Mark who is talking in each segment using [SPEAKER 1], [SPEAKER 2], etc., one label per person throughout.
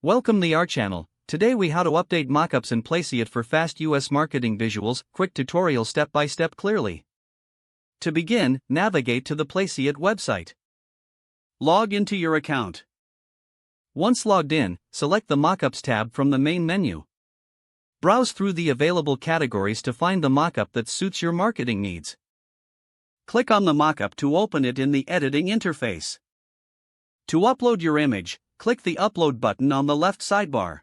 [SPEAKER 1] Welcome to our channel. Today we how to update mockups in Placeit for fast US marketing visuals, quick tutorial step by step clearly. To begin, navigate to the Placeit website. Log into your account. Once logged in, select the Mockups tab from the main menu. Browse through the available categories to find the mockup that suits your marketing needs. Click on the mockup to open it in the editing interface. To upload your image, click the Upload button on the left sidebar.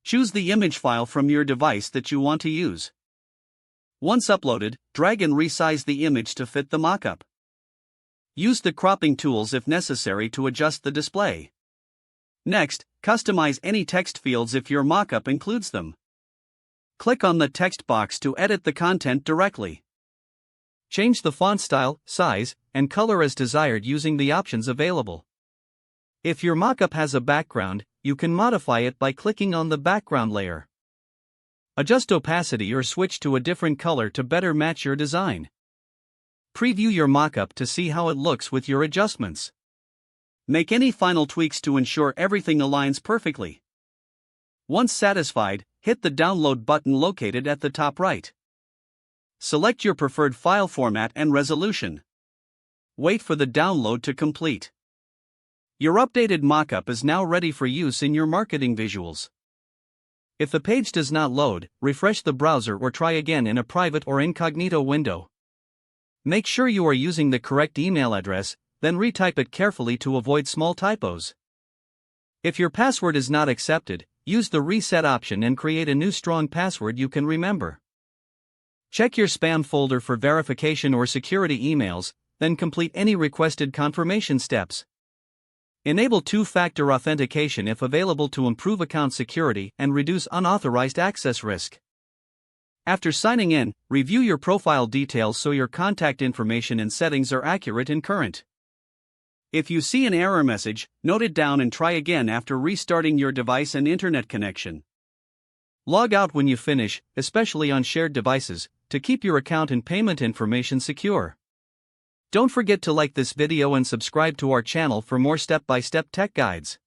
[SPEAKER 1] Choose the image file from your device that you want to use. Once uploaded, drag and resize the image to fit the mockup. Use the cropping tools if necessary to adjust the display. Next, customize any text fields if your mockup includes them. Click on the text box to edit the content directly. Change the font style, size, and color as desired using the options available. If your mockup has a background, you can modify it by clicking on the background layer. Adjust opacity or switch to a different color to better match your design. Preview your mockup to see how it looks with your adjustments. Make any final tweaks to ensure everything aligns perfectly. Once satisfied, hit the download button located at the top right. Select your preferred file format and resolution. Wait for the download to complete. Your updated mockup is now ready for use in your marketing visuals. If the page does not load, refresh the browser or try again in a private or incognito window. Make sure you are using the correct email address, then retype it carefully to avoid small typos. If your password is not accepted, use the reset option and create a new strong password you can remember. Check your spam folder for verification or security emails, then complete any requested confirmation steps. Enable two-factor authentication if available to improve account security and reduce unauthorized access risk. After signing in, review your profile details so your contact information and settings are accurate and current. If you see an error message, note it down and try again after restarting your device and internet connection. Log out when you finish, especially on shared devices, to keep your account and payment information secure. Don't forget to like this video and subscribe to our channel for more step-by-step tech guides.